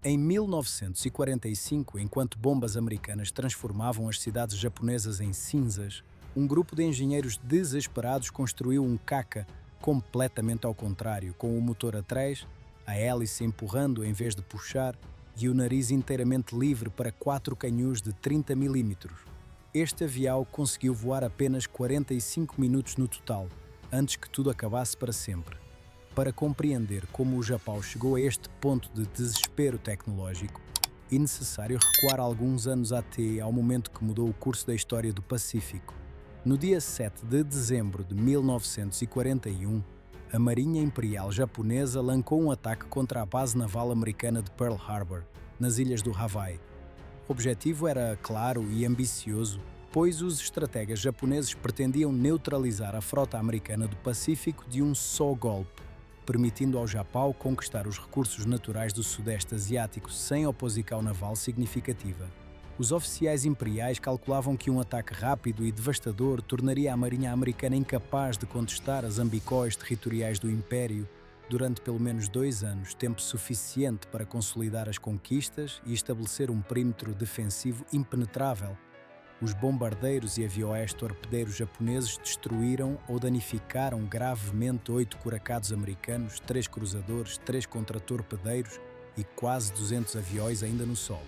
Em 1945, enquanto bombas americanas transformavam as cidades japonesas em cinzas, um grupo de engenheiros desesperados construiu um caca completamente ao contrário, com o motor atrás, a hélice empurrando em vez de puxar e o nariz inteiramente livre para 4 canhões de 30 milímetros. Este avião conseguiu voar apenas 45 minutos no total, antes que tudo acabasse para sempre. Para compreender como o Japão chegou a este ponto de desespero tecnológico, é necessário recuar alguns anos até ao momento que mudou o curso da história do Pacífico. No dia 7 de dezembro de 1941, a Marinha Imperial Japonesa lançou um ataque contra a base naval americana de Pearl Harbor, nas ilhas do Hawaii. O objetivo era claro e ambicioso, pois os estrategas japoneses pretendiam neutralizar a frota americana do Pacífico de um só golpe, permitindo ao Japão conquistar os recursos naturais do Sudeste Asiático sem oposição naval significativa. Os oficiais imperiais calculavam que um ataque rápido e devastador tornaria a Marinha Americana incapaz de contestar as ambicões territoriais do Império durante pelo menos 2 anos, tempo suficiente para consolidar as conquistas e estabelecer um perímetro defensivo impenetrável. Os bombardeiros e aviões torpedeiros japoneses destruíram ou danificaram gravemente 8 curacados americanos, 3 cruzadores, 3 contratorpedeiros e quase 200 aviões ainda no solo.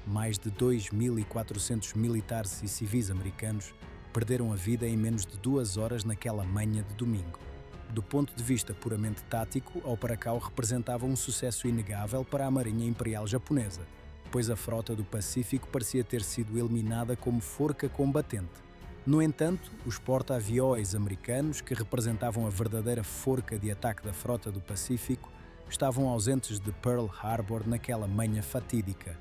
Mais de 2.400 militares e civis americanos perderam a vida em menos de 2 horas naquela manhã de domingo. Do ponto de vista puramente tático, a Operação representava um sucesso inegável para a Marinha Imperial Japonesa, pois a frota do Pacífico parecia ter sido eliminada como forca combatente. No entanto, os porta-aviões americanos, que representavam a verdadeira forca de ataque da frota do Pacífico, estavam ausentes de Pearl Harbor naquela manhã fatídica.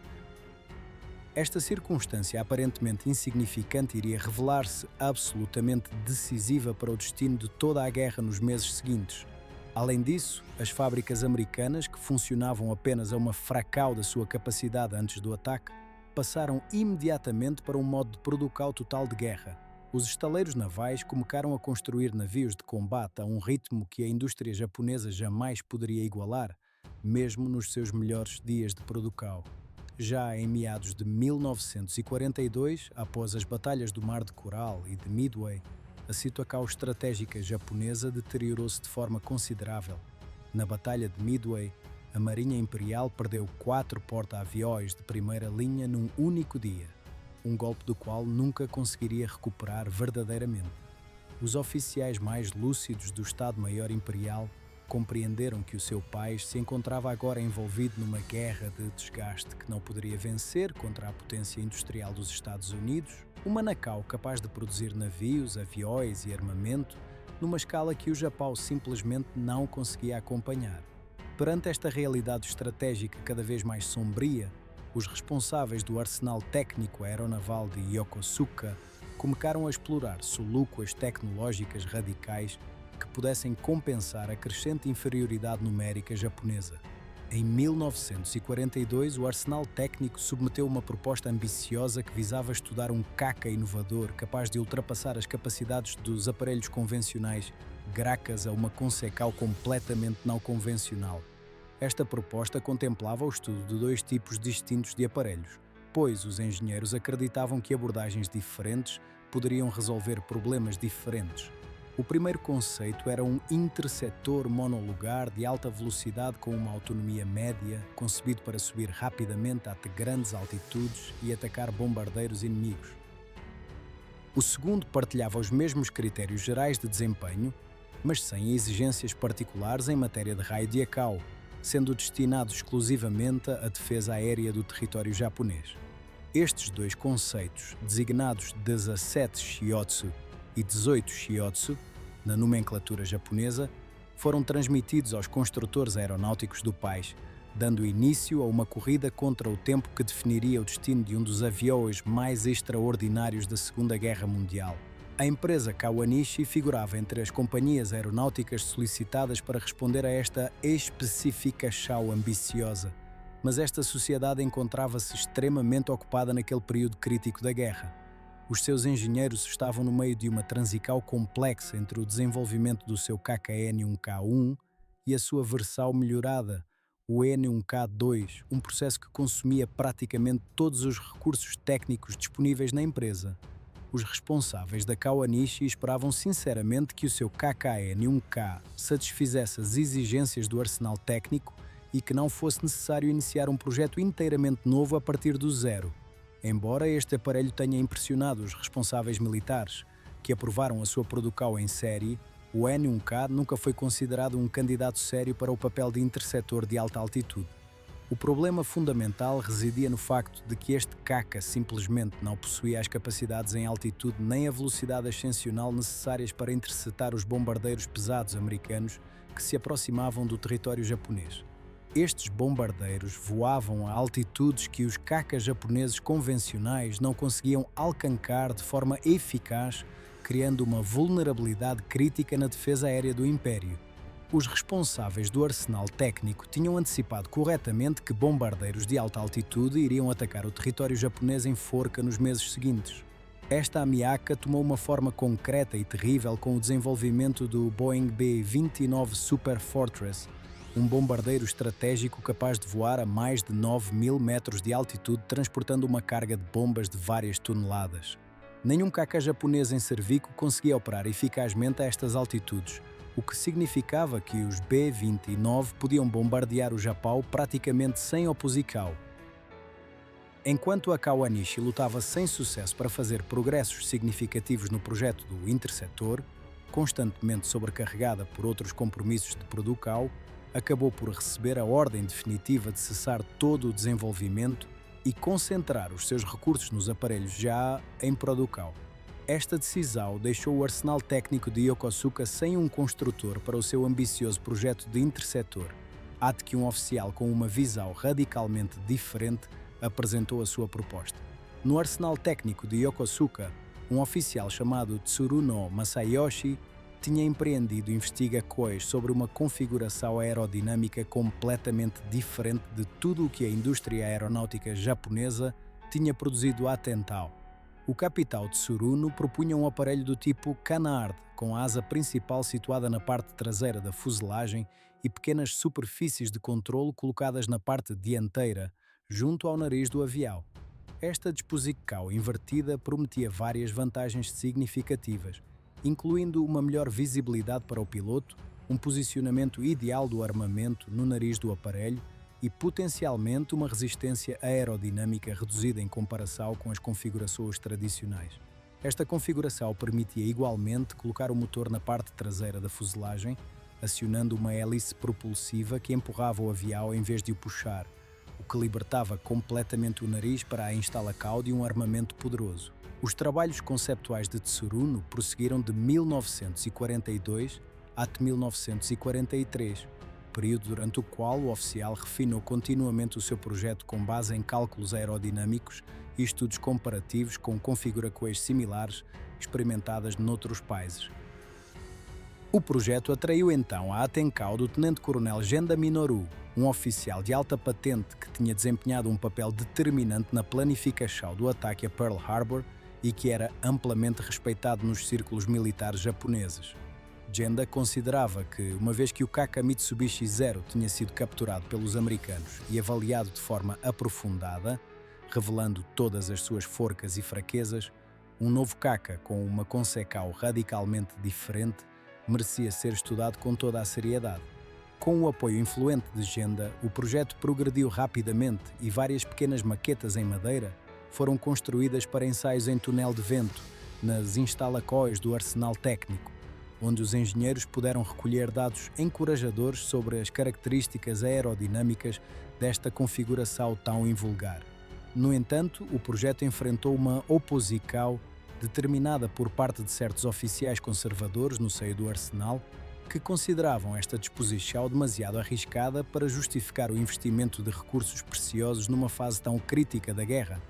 Esta circunstância aparentemente insignificante iria revelar-se absolutamente decisiva para o destino de toda a guerra nos meses seguintes. Além disso, as fábricas americanas, que funcionavam apenas a uma fração da sua capacidade antes do ataque, passaram imediatamente para um modo de produção total de guerra. Os estaleiros navais começaram a construir navios de combate a um ritmo que a indústria japonesa jamais poderia igualar, mesmo nos seus melhores dias de produção. Já em meados de 1942, após as batalhas do Mar de Coral e de Midway, a situação estratégica japonesa deteriorou-se de forma considerável. Na Batalha de Midway, a Marinha Imperial perdeu 4 porta-aviões de primeira linha num único dia, um golpe do qual nunca conseguiria recuperar verdadeiramente. Os oficiais mais lúcidos do Estado-Maior Imperial compreenderam que o seu país se encontrava agora envolvido numa guerra de desgaste que não poderia vencer contra a potência industrial dos Estados Unidos, uma nacau capaz de produzir navios, aviões e armamento numa escala que o Japão simplesmente não conseguia acompanhar. Perante esta realidade estratégica cada vez mais sombria, os responsáveis do arsenal técnico aeronaval de Yokosuka começaram a explorar soluções tecnológicas radicais que pudessem compensar a crescente inferioridade numérica japonesa. Em 1942, o arsenal técnico submeteu uma proposta ambiciosa que visava estudar um caca inovador capaz de ultrapassar as capacidades dos aparelhos convencionais, graças a uma concepção completamente não convencional. Esta proposta contemplava o estudo de 2 tipos distintos de aparelhos, pois os engenheiros acreditavam que abordagens diferentes poderiam resolver problemas diferentes. O primeiro conceito era um interceptor monolugar de alta velocidade com uma autonomia média, concebido para subir rapidamente até grandes altitudes e atacar bombardeiros inimigos. O segundo partilhava os mesmos critérios gerais de desempenho, mas sem exigências particulares em matéria de raio de ação, sendo destinado exclusivamente à defesa aérea do território japonês. Estes 2 conceitos, designados 17 Shiotsu e 18 Shiotsu, na nomenclatura japonesa, foram transmitidos aos construtores aeronáuticos do país, dando início a uma corrida contra o tempo que definiria o destino de um dos aviões mais extraordinários da Segunda Guerra Mundial. A empresa Kawanishi figurava entre as companhias aeronáuticas solicitadas para responder a esta especificação ambiciosa, mas esta sociedade encontrava-se extremamente ocupada naquele período crítico da guerra. Os seus engenheiros estavam no meio de uma transição complexa entre o desenvolvimento do seu KKN-1K1 e a sua versão melhorada, o N1K2, um processo que consumia praticamente todos os recursos técnicos disponíveis na empresa. Os responsáveis da Kawanishi esperavam sinceramente que o seu KKN1K satisfizesse as exigências do arsenal técnico e que não fosse necessário iniciar um projeto inteiramente novo a partir do zero. Embora este aparelho tenha impressionado os responsáveis militares, que aprovaram a sua produção em série, o N1K nunca foi considerado um candidato sério para o papel de interceptor de alta altitude. O problema fundamental residia no facto de que este KK simplesmente não possuía as capacidades em altitude nem a velocidade ascensional necessárias para interceptar os bombardeiros pesados americanos que se aproximavam do território japonês. Estes bombardeiros voavam a altitudes que os KK japoneses convencionais não conseguiam alcançar de forma eficaz, criando uma vulnerabilidade crítica na defesa aérea do Império. Os responsáveis do arsenal técnico tinham antecipado corretamente que bombardeiros de alta altitude iriam atacar o território japonês em forca nos meses seguintes. Esta ameaça tomou uma forma concreta e terrível com o desenvolvimento do Boeing B-29 Super Fortress, um bombardeiro estratégico capaz de voar a mais de 9.000 metros de altitude, transportando uma carga de bombas de várias toneladas. Nenhum KK japonês em serviço conseguia operar eficazmente a estas altitudes, o que significava que os B-29 podiam bombardear o Japão praticamente sem oposição. Enquanto a Kawanishi lutava sem sucesso para fazer progressos significativos no projeto do interceptor, constantemente sobrecarregada por outros compromissos de produção, acabou por receber a ordem definitiva de cessar todo o desenvolvimento e concentrar os seus recursos nos aparelhos já em produção. Esta decisão deixou o arsenal técnico de Yokosuka sem um construtor para o seu ambicioso projeto de interceptor, até que um oficial com uma visão radicalmente diferente apresentou a sua proposta. No arsenal técnico de Yokosuka, um oficial chamado Tsuruno Masayoshi tinha empreendido investigações sobre uma configuração aerodinâmica completamente diferente de tudo o que a indústria aeronáutica japonesa tinha produzido até então. O capitão Tsuruno propunha um aparelho do tipo canard, com a asa principal situada na parte traseira da fuselagem e pequenas superfícies de controlo colocadas na parte dianteira, junto ao nariz do avião. Esta disposição invertida prometia várias vantagens significativas, incluindo uma melhor visibilidade para o piloto, um posicionamento ideal do armamento no nariz do aparelho e, potencialmente, uma resistência aerodinâmica reduzida em comparação com as configurações tradicionais. Esta configuração permitia igualmente colocar o motor na parte traseira da fuselagem, acionando uma hélice propulsiva que empurrava o avião em vez de o puxar, o que libertava completamente o nariz para a instalação de um armamento poderoso. Os trabalhos conceptuais de Tsuruno prosseguiram de 1942 até 1943, período durante o qual o oficial refinou continuamente o seu projeto com base em cálculos aerodinâmicos e estudos comparativos com configurações similares experimentadas noutros países. O projeto atraiu então a atenção do tenente-coronel Genda Minoru, um oficial de alta patente que tinha desempenhado um papel determinante na planificação do ataque a Pearl Harbor e que era amplamente respeitado nos círculos militares japoneses. Genda considerava que, uma vez que o KK Mitsubishi Zero tinha sido capturado pelos americanos e avaliado de forma aprofundada, revelando todas as suas forcas e fraquezas, um novo KK com uma concepção radicalmente diferente merecia ser estudado com toda a seriedade. Com o apoio influente de Genda, o projeto progrediu rapidamente e várias pequenas maquetas em madeira foram construídas para ensaios em túnel de vento, nas instalações do arsenal técnico, onde os engenheiros puderam recolher dados encorajadores sobre as características aerodinâmicas desta configuração tão invulgar. No entanto, o projeto enfrentou uma oposição determinada por parte de certos oficiais conservadores no seio do arsenal, que consideravam esta disposição demasiado arriscada para justificar o investimento de recursos preciosos numa fase tão crítica da guerra.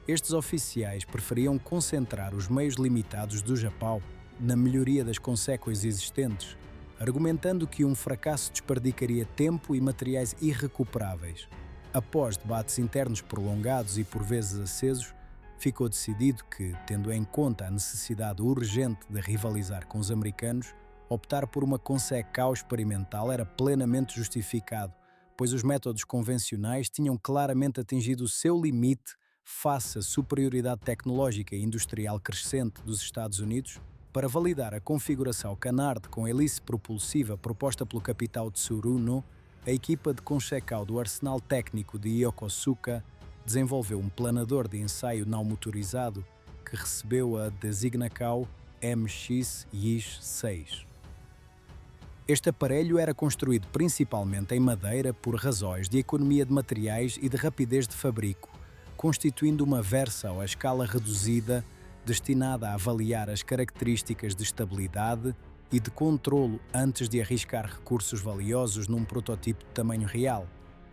Estes oficiais preferiam concentrar os meios limitados do Japão na melhoria das consequências existentes, argumentando que um fracasso desperdiçaria tempo e materiais irrecuperáveis. Após debates internos prolongados e por vezes acesos, ficou decidido que, tendo em conta a necessidade urgente de rivalizar com os americanos, optar por uma concepção experimental era plenamente justificado pois os métodos convencionais tinham claramente atingido o seu limite face à superioridade tecnológica e industrial crescente dos Estados Unidos. Para validar a configuração Canard com hélice propulsiva proposta pelo capitão Tsuruno, a equipa de Conchecau do Arsenal Técnico de Yokosuka desenvolveu um planador de ensaio não motorizado que recebeu a designação MX-6. Este aparelho era construído principalmente em madeira por razões de economia de materiais e de rapidez de fabrico, constituindo uma versão à escala reduzida destinada a avaliar as características de estabilidade e de controlo antes de arriscar recursos valiosos num protótipo de tamanho real.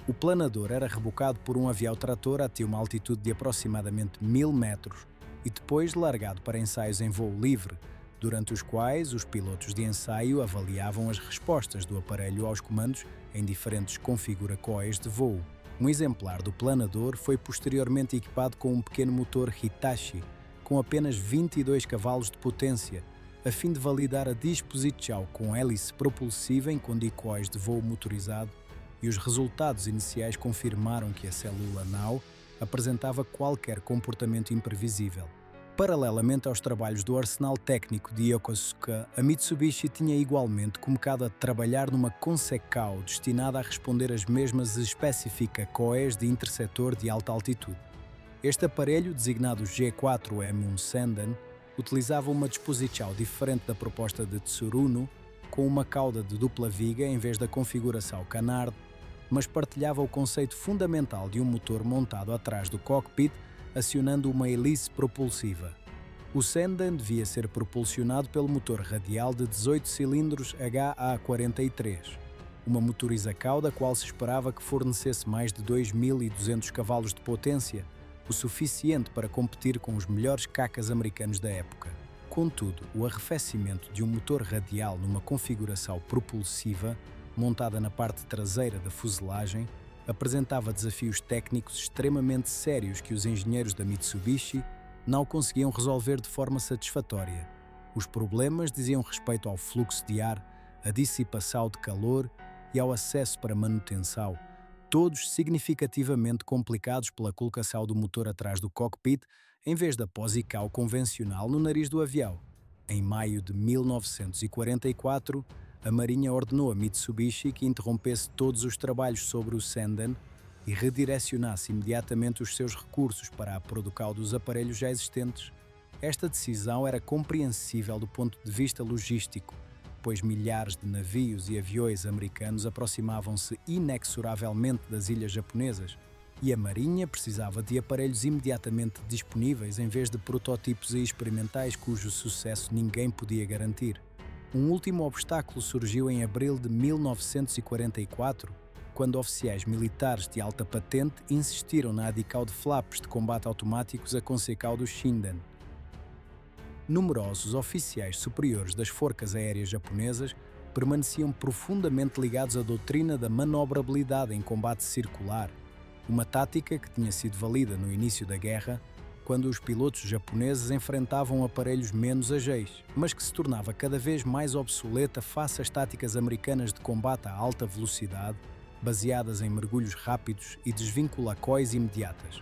O planador era rebocado por um avião-trator até uma altitude de aproximadamente 1000 metros e depois largado para ensaios em voo livre, durante os quais os pilotos de ensaio avaliavam as respostas do aparelho aos comandos em diferentes configurações de voo. Um exemplar do planador foi posteriormente equipado com um pequeno motor Hitachi, com apenas 22 cavalos de potência, a fim de validar a disposição com hélice propulsiva em condições de voo motorizado, e os resultados iniciais confirmaram que a célula não apresentava qualquer comportamento imprevisível. Paralelamente aos trabalhos do Arsenal Técnico de Yokosuka, a Mitsubishi tinha igualmente começado a trabalhar numa Conceicao destinada a responder às mesmas especificações de interceptor de alta altitude. Este aparelho, designado G4M1 Senden, utilizava uma disposição diferente da proposta de Tsuruno, com uma cauda de dupla viga em vez da configuração Canard, mas partilhava o conceito fundamental de um motor montado atrás do cockpit, acionando uma hélice propulsiva. O Senden devia ser propulsionado pelo motor radial de 18 cilindros HA43, uma motorização da qual se esperava que fornecesse mais de 2.200 cavalos de potência, o suficiente para competir com os melhores cacas americanos da época. Contudo, o arrefecimento de um motor radial numa configuração propulsiva, montada na parte traseira da fuselagem, apresentava desafios técnicos extremamente sérios que os engenheiros da Mitsubishi não conseguiam resolver de forma satisfatória. Os problemas diziam respeito ao fluxo de ar, à dissipação de calor e ao acesso para manutenção, todos significativamente complicados pela colocação do motor atrás do cockpit em vez da posição convencional no nariz do avião. Em maio de 1944, a Marinha ordenou a Mitsubishi que interrompesse todos os trabalhos sobre o Senden e redirecionasse imediatamente os seus recursos para a produção dos aparelhos já existentes. Esta decisão era compreensível do ponto de vista logístico, pois milhares de navios e aviões americanos aproximavam-se inexoravelmente das ilhas japonesas e a Marinha precisava de aparelhos imediatamente disponíveis em vez de protótipos e experimentais cujo sucesso ninguém podia garantir. Um último obstáculo surgiu em abril de 1944, quando oficiais militares de alta patente insistiram na adição de flaps de combate automáticos a Conceicao do Shinden. Numerosos oficiais superiores das forças aéreas japonesas permaneciam profundamente ligados à doutrina da manobrabilidade em combate circular, uma tática que tinha sido valida no início da guerra, quando os pilotos japoneses enfrentavam aparelhos menos ágeis, mas que se tornava cada vez mais obsoleta face às táticas americanas de combate a alta velocidade, baseadas em mergulhos rápidos e desvinculações imediatas.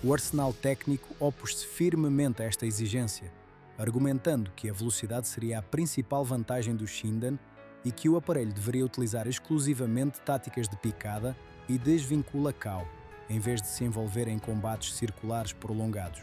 O arsenal técnico opôs-se firmemente a esta exigência, argumentando que a velocidade seria a principal vantagem do Shinden e que o aparelho deveria utilizar exclusivamente táticas de picada e desvinculação, em vez de se envolver em combates circulares prolongados.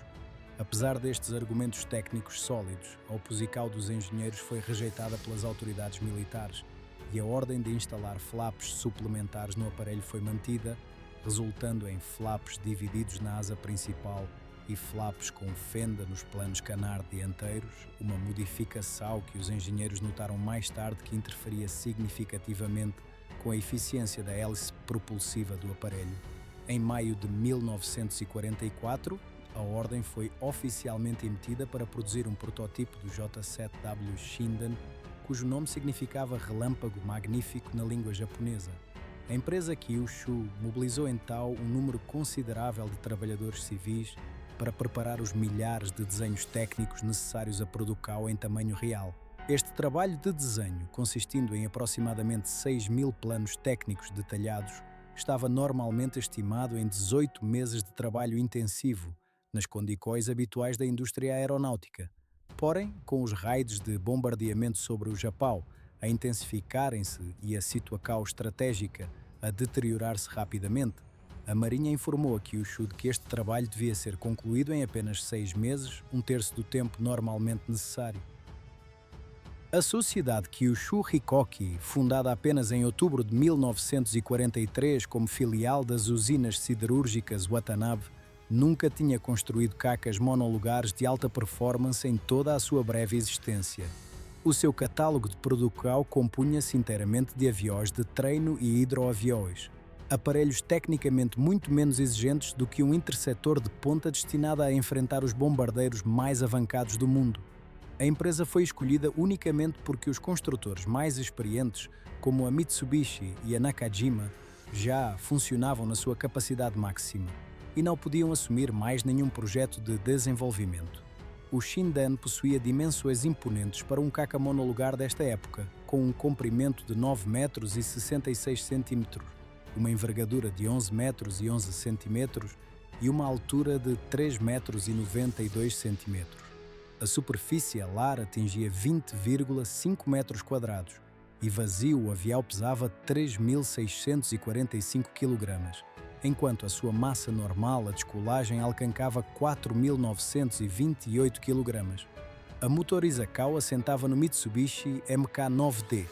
Apesar destes argumentos técnicos sólidos, a oposição dos engenheiros foi rejeitada pelas autoridades militares e a ordem de instalar flaps suplementares no aparelho foi mantida, resultando em flaps divididos na asa principal e flaps com fenda nos planos Canard dianteiros, uma modificação que os engenheiros notaram mais tarde que interferia significativamente com a eficiência da hélice propulsiva do aparelho. Em maio de 1944, a ordem foi oficialmente emitida para produzir um protótipo do J7W Shinden, cujo nome significava relâmpago magnífico na língua japonesa. A empresa Kyushu mobilizou então um número considerável de trabalhadores civis para preparar os milhares de desenhos técnicos necessários à produção em tamanho real. Este trabalho de desenho, consistindo em aproximadamente 6.000 planos técnicos detalhados, estava normalmente estimado em 18 meses de trabalho intensivo, nas condições habituais da indústria aeronáutica. Porém, com os raids de bombardeamento sobre o Japão a intensificarem-se e a situação estratégica a deteriorar-se rapidamente, a Marinha informou a Kyushu de que este trabalho devia ser concluído em apenas 6 meses, um terço do tempo normalmente necessário. A Sociedade Kyushu Hikoki, fundada apenas em outubro de 1943 como filial das usinas siderúrgicas Watanabe, nunca tinha construído cacas monolugares de alta performance em toda a sua breve existência. O seu catálogo de produção compunha-se inteiramente de aviões de treino e hidroaviões, aparelhos tecnicamente muito menos exigentes do que um interceptor de ponta destinado a enfrentar os bombardeiros mais avançados do mundo. A empresa foi escolhida unicamente porque os construtores mais experientes, como a Mitsubishi e a Nakajima, já funcionavam na sua capacidade máxima e não podiam assumir mais nenhum projeto de desenvolvimento. O Shindan possuía dimensões imponentes para um caca monolugar desta época, com um comprimento de 9 metros e 66 centímetros, uma envergadura de 11 metros e 11 centímetros e uma altura de 3 metros e 92 centímetros. A superfície alar atingia 20,5 metros quadrados e vazio o avião pesava 3.645 kg, enquanto a sua massa normal, a descolagem, alcançava 4.928 kg. A motorização assentava no Mitsubishi MK9D,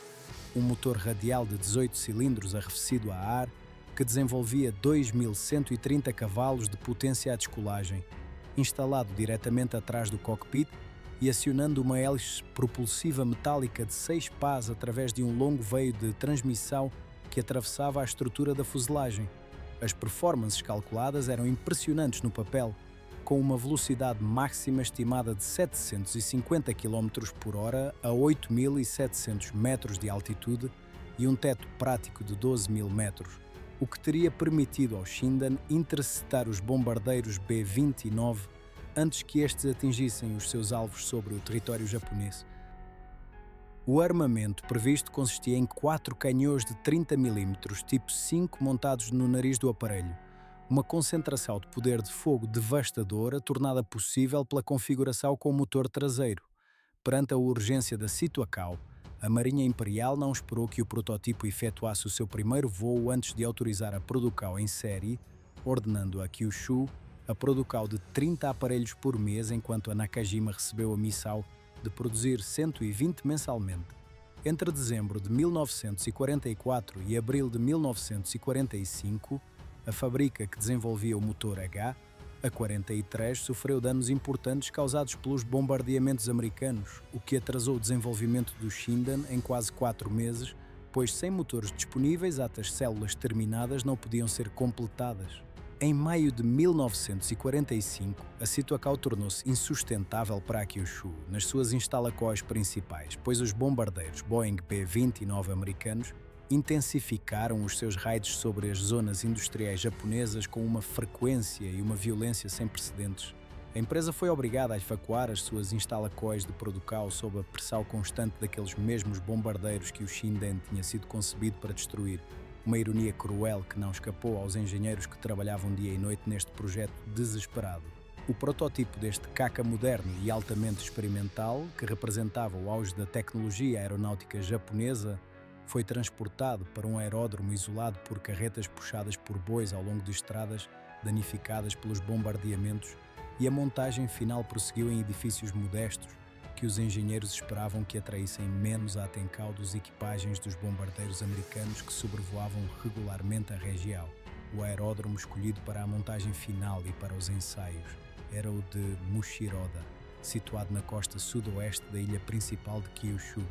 um motor radial de 18 cilindros arrefecido a ar que desenvolvia 2.130 cavalos de potência à descolagem, instalado diretamente atrás do cockpit e acionando uma hélice propulsiva metálica de 6 pás através de um longo veio de transmissão que atravessava a estrutura da fuselagem. As performances calculadas eram impressionantes no papel, com uma velocidade máxima estimada de 750 km por hora a 8.700 metros de altitude e um teto prático de 12.000 metros, o que teria permitido ao Shindan interceptar os bombardeiros B-29 antes que estes atingissem os seus alvos sobre o território japonês. O armamento previsto consistia em 4 canhões de 30 mm, tipo 5, montados no nariz do aparelho, uma concentração de poder de fogo devastadora tornada possível pela configuração com motor traseiro. Perante a urgência da situação, a Marinha Imperial não esperou que o protótipo efetuasse o seu primeiro voo antes de autorizar a produção em série, ordenando a Kyushu a produção de 30 aparelhos por mês, enquanto a Nakajima recebeu a missão de produzir 120 mensalmente. Entre dezembro de 1944 e abril de 1945, a fábrica que desenvolvia o motor H, a 43, sofreu danos importantes causados pelos bombardeamentos americanos, o que atrasou o desenvolvimento do Shindan em quase 4 meses, pois sem motores disponíveis, as células terminadas não podiam ser completadas. Em maio de 1945, a situação tornou-se insustentável para a Kyushu nas suas instalações principais, pois os bombardeiros Boeing B-29 americanos intensificaram os seus raids sobre as zonas industriais japonesas com uma frequência e uma violência sem precedentes. A empresa foi obrigada a evacuar as suas instalações de produção sob a pressão constante daqueles mesmos bombardeiros que o Shindan tinha sido concebido para destruir. Uma ironia cruel que não escapou aos engenheiros que trabalhavam dia e noite neste projeto desesperado. O protótipo deste caca moderno e altamente experimental, que representava o auge da tecnologia aeronáutica japonesa, foi transportado para um aeródromo isolado por carretas puxadas por bois ao longo de estradas danificadas pelos bombardeamentos, e a montagem final prosseguiu em edifícios modestos que os engenheiros esperavam que atraíssem menos a atenção dos equipagens dos bombardeiros americanos que sobrevoavam regularmente a região. O aeródromo escolhido para a montagem final e para os ensaios era o de Mushiroda, situado na costa sudoeste da ilha principal de Kyushu,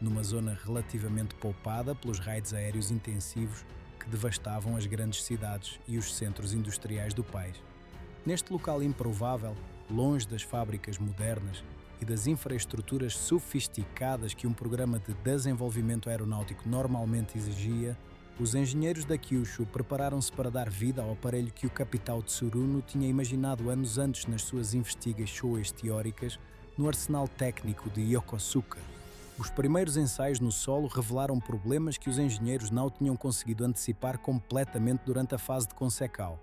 numa zona relativamente poupada pelos raids aéreos intensivos que devastavam as grandes cidades e os centros industriais do país. Neste local improvável, longe das fábricas modernas e das infraestruturas sofisticadas que um programa de desenvolvimento aeronáutico normalmente exigia, os engenheiros da Kyushu prepararam-se para dar vida ao aparelho que o capitão Tsuruno tinha imaginado anos antes nas suas investigações teóricas no arsenal técnico de Yokosuka. Os primeiros ensaios no solo revelaram problemas que os engenheiros não tinham conseguido antecipar completamente durante a fase de Consecao.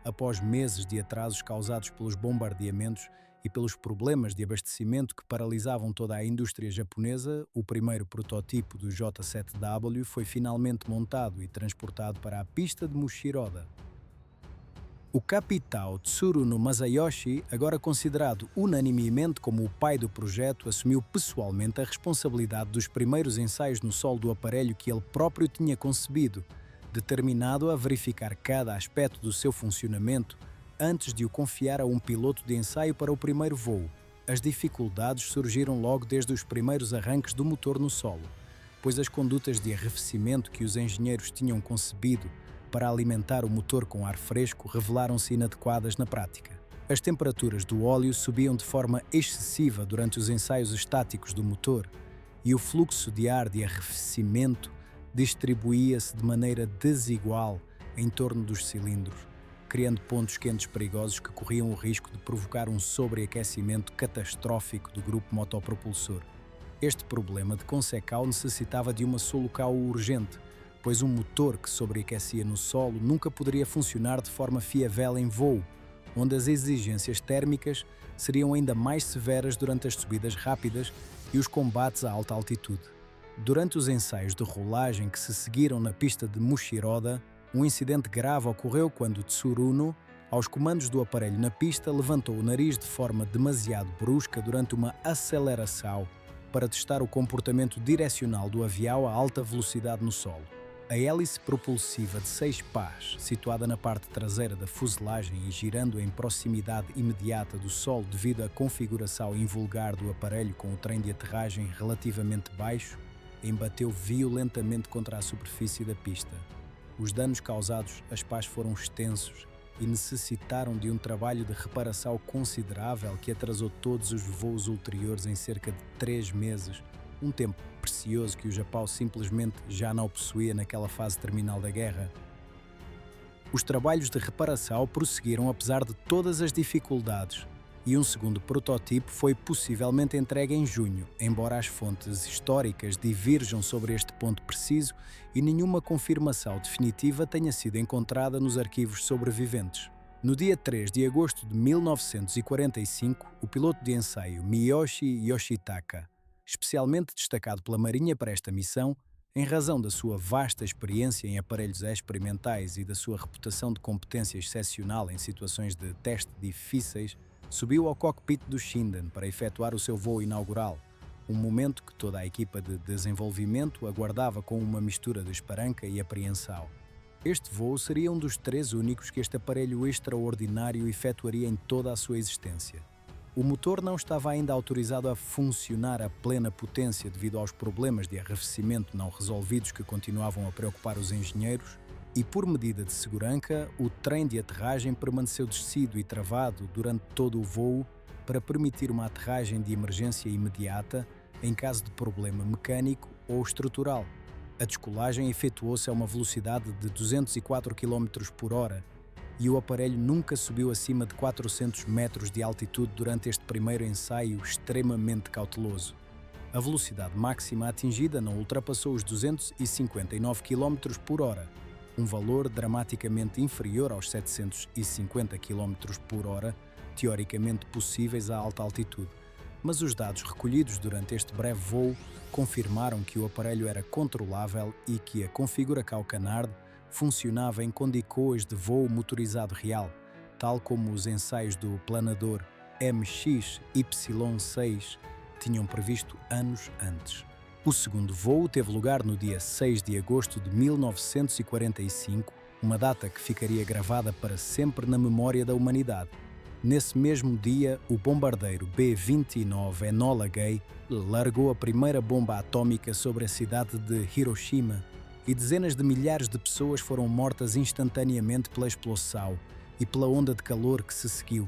Após meses de atrasos causados pelos bombardeamentos e pelos problemas de abastecimento que paralisavam toda a indústria japonesa, o primeiro protótipo do J7W foi finalmente montado e transportado para a pista de Mushiroda. O capitão Tsuruno Masayoshi, agora considerado unanimemente como o pai do projeto, assumiu pessoalmente a responsabilidade dos primeiros ensaios no solo do aparelho que ele próprio tinha concebido, determinado a verificar cada aspecto do seu funcionamento antes de o confiar a um piloto de ensaio para o primeiro voo. As dificuldades surgiram logo desde os primeiros arranques do motor no solo, pois as condutas de arrefecimento que os engenheiros tinham concebido para alimentar o motor com ar fresco revelaram-se inadequadas na prática. As temperaturas do óleo subiam de forma excessiva durante os ensaios estáticos do motor e o fluxo de ar de arrefecimento distribuía-se de maneira desigual em torno dos cilindros, criando pontos quentes perigosos que corriam o risco de provocar um sobreaquecimento catastrófico do grupo motopropulsor. Este problema de Consecao necessitava de uma solução urgente, pois um motor que sobreaquecia no solo nunca poderia funcionar de forma fiável em voo, onde as exigências térmicas seriam ainda mais severas durante as subidas rápidas e os combates a alta altitude. Durante os ensaios de rolagem que se seguiram na pista de Mushiroda, um incidente grave ocorreu quando Tsuruno, aos comandos do aparelho na pista, levantou o nariz de forma demasiado brusca durante uma aceleração para testar o comportamento direcional do avião a alta velocidade no solo. A hélice propulsiva de 6 pás, situada na parte traseira da fuselagem e girando em proximidade imediata do solo devido à configuração invulgar do aparelho com o trem de aterragem relativamente baixo, embateu violentamente contra a superfície da pista. Os danos causados às pás foram extensos e necessitaram de um trabalho de reparação considerável que atrasou todos os voos ulteriores em cerca de 3 meses, um tempo precioso que o Japão simplesmente já não possuía naquela fase terminal da guerra. Os trabalhos de reparação prosseguiram apesar de todas as dificuldades, e um segundo protótipo foi possivelmente entregue em junho, embora as fontes históricas diverjam sobre este ponto preciso e nenhuma confirmação definitiva tenha sido encontrada nos arquivos sobreviventes. No dia 3 de agosto de 1945, o piloto de ensaio Miyoshi Yoshitaka, especialmente destacado pela Marinha para esta missão, em razão da sua vasta experiência em aparelhos experimentais e da sua reputação de competência excepcional em situações de teste difíceis, subiu ao cockpit do Shinden para efetuar o seu voo inaugural, um momento que toda a equipa de desenvolvimento aguardava com uma mistura de esperança e apreensão. Este voo seria um dos 3 únicos que este aparelho extraordinário efetuaria em toda a sua existência. O motor não estava ainda autorizado a funcionar a plena potência devido aos problemas de arrefecimento não resolvidos que continuavam a preocupar os engenheiros, e por medida de segurança, o trem de aterragem permaneceu descido e travado durante todo o voo para permitir uma aterragem de emergência imediata em caso de problema mecânico ou estrutural. A descolagem efetuou-se a uma velocidade de 204 km/h e o aparelho nunca subiu acima de 400 metros de altitude durante este primeiro ensaio extremamente cauteloso. A velocidade máxima atingida não ultrapassou os 259 km/h, um valor dramaticamente inferior aos 750 km/h, teoricamente possíveis a alta altitude. Mas os dados recolhidos durante este breve voo confirmaram que o aparelho era controlável e que a configuração Canard funcionava em condições de voo motorizado real, tal como os ensaios do planador MX-Y6 tinham previsto anos antes. O segundo voo teve lugar no dia 6 de agosto de 1945, uma data que ficaria gravada para sempre na memória da humanidade. Nesse mesmo dia, o bombardeiro B-29 Enola Gay largou a primeira bomba atômica sobre a cidade de Hiroshima e dezenas de milhares de pessoas foram mortas instantaneamente pela explosão e pela onda de calor que se seguiu.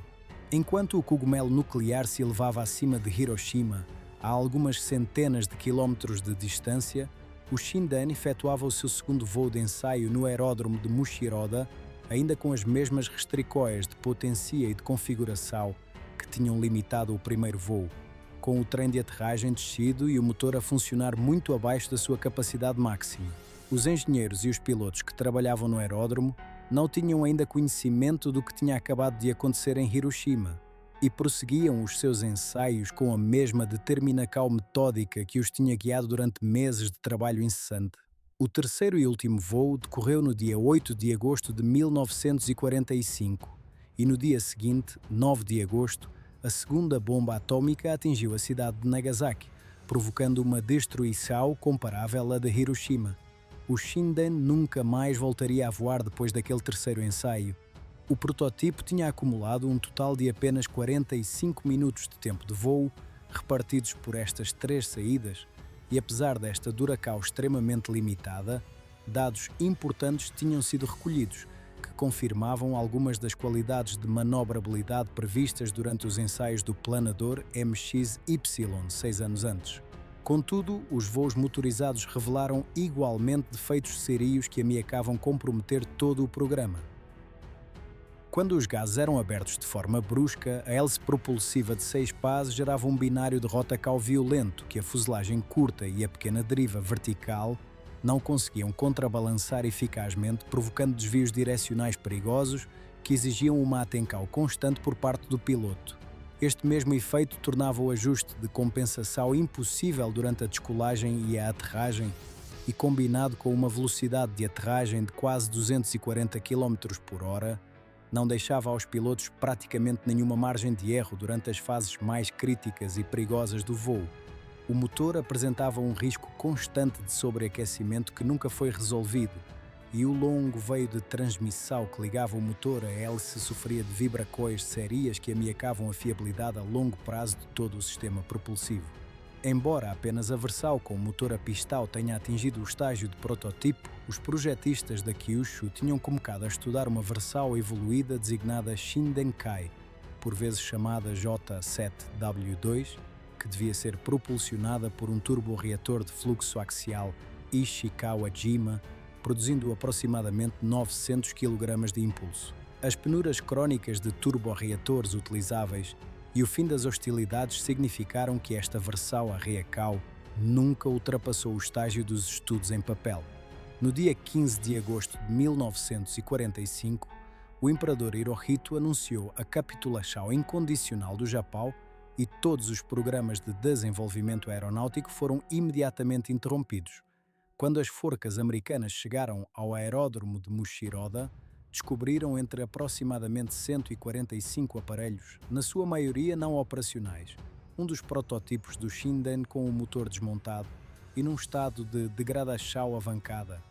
Enquanto o cogumelo nuclear se elevava acima de Hiroshima, a algumas centenas de quilómetros de distância, o Shinden efetuava o seu segundo voo de ensaio no aeródromo de Mushiroda, ainda com as mesmas restrições de potência e de configuração que tinham limitado o primeiro voo. com o trem de aterragem descido e o motor a funcionar muito abaixo da sua capacidade máxima. Os engenheiros e os pilotos que trabalhavam no aeródromo não tinham ainda conhecimento do que tinha acabado de acontecer em Hiroshima e prosseguiam os seus ensaios com a mesma determinação metódica que os tinha guiado durante meses de trabalho incessante. O terceiro e último voo decorreu no dia 8 de agosto de 1945 e no dia seguinte, 9 de agosto, a segunda bomba atômica atingiu a cidade de Nagasaki, provocando uma destruição comparável à de Hiroshima. O Shinden nunca mais voltaria a voar depois daquele terceiro ensaio. O protótipo tinha acumulado um total de apenas 45 minutos de tempo de voo, repartidos por estas 3 saídas, e apesar desta duração extremamente limitada, dados importantes tinham sido recolhidos, que confirmavam algumas das qualidades de manobrabilidade previstas durante os ensaios do planador MXY 6 anos antes. Contudo, os voos motorizados revelaram igualmente defeitos sérios que ameaçavam comprometer todo o programa. Quando os gases eram abertos de forma brusca, a hélice propulsiva de 6 pás gerava um binário de rota-cal violento que a fuselagem curta e a pequena deriva vertical não conseguiam contrabalançar eficazmente, provocando desvios direcionais perigosos que exigiam uma atenção constante por parte do piloto. Este mesmo efeito tornava o ajuste de compensação impossível durante a descolagem e a aterragem, e combinado com uma velocidade de aterragem de quase 240 km por hora, não deixava aos pilotos praticamente nenhuma margem de erro durante as fases mais críticas e perigosas do voo. O motor apresentava um risco constante de sobreaquecimento que nunca foi resolvido, e o longo veio de transmissão que ligava o motor à hélice sofria de vibrações sérias que ameaçavam a fiabilidade a longo prazo de todo o sistema propulsivo. Embora apenas a versão com motor a pistão tenha atingido o estágio de protótipo, os projetistas da Kyushu tinham começado a estudar uma versão evoluída designada Shindenkai, por vezes chamada J7W2, que devia ser propulsionada por um turborreator de fluxo axial Ishikawa-jima, produzindo aproximadamente 900 kg de impulso. As penuras crónicas de turborreatores utilizáveis e o fim das hostilidades significaram que esta versão a reação nunca ultrapassou o estágio dos estudos em papel. No dia 15 de agosto de 1945, o imperador Hirohito anunciou a capitulação incondicional do Japão e todos os programas de desenvolvimento aeronáutico foram imediatamente interrompidos. Quando as forcas americanas chegaram ao aeródromo de Mushiroda, descobriram entre aproximadamente 145 aparelhos, na sua maioria não operacionais, um dos prototipos do Shinden com o motor desmontado e num estado de degradação avançada.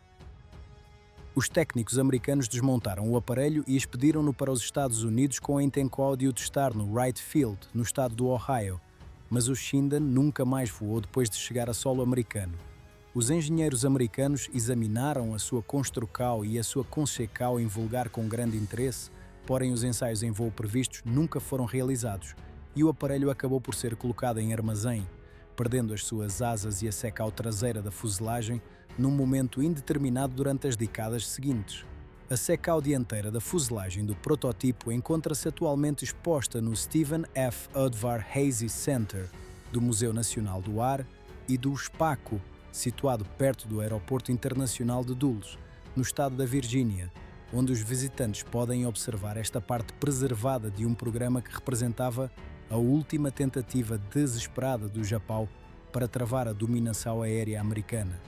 Os técnicos americanos desmontaram o aparelho e expediram-no para os Estados Unidos com a intenção de o testar no Wright Field, no estado do Ohio, mas o Shinden nunca mais voou depois de chegar a solo americano. Os engenheiros americanos examinaram a sua construção e a sua conceção em vulgar com grande interesse, porém os ensaios em voo previstos nunca foram realizados e o aparelho acabou por ser colocado em armazém, perdendo as suas asas e a secção traseira da fuselagem num momento indeterminado durante as décadas seguintes. A secção dianteira da fuselagem do protótipo encontra-se atualmente exposta no Stephen F. Udvar Hazy Center do Museu Nacional do Ar e do SPACO, situado perto do Aeroporto Internacional de Dulles, no estado da Virgínia, onde os visitantes podem observar esta parte preservada de um programa que representava a última tentativa desesperada do Japão para travar a dominação aérea americana.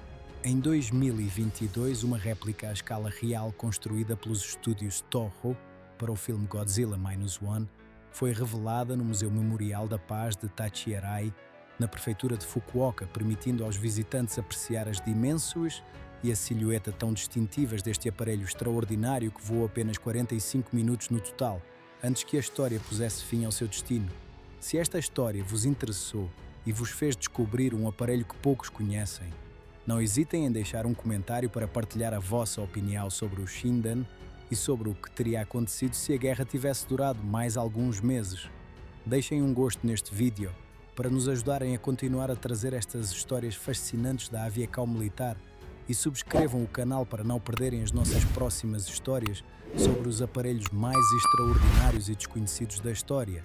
Em 2022, uma réplica à escala real construída pelos estúdios Toho para o filme Godzilla Minus One foi revelada no Museu Memorial da Paz de Tachiarai, na prefeitura de Fukuoka, permitindo aos visitantes apreciar as dimensões e a silhueta tão distintivas deste aparelho extraordinário que voou apenas 45 minutos no total, antes que a história pusesse fim ao seu destino. Se esta história vos interessou e vos fez descobrir um aparelho que poucos conhecem, não hesitem em deixar um comentário para partilhar a vossa opinião sobre o Shinden e sobre o que teria acontecido se a guerra tivesse durado mais alguns meses. Deixem um gosto neste vídeo para nos ajudarem a continuar a trazer estas histórias fascinantes da aviação militar e subscrevam o canal para não perderem as nossas próximas histórias sobre os aparelhos mais extraordinários e desconhecidos da história.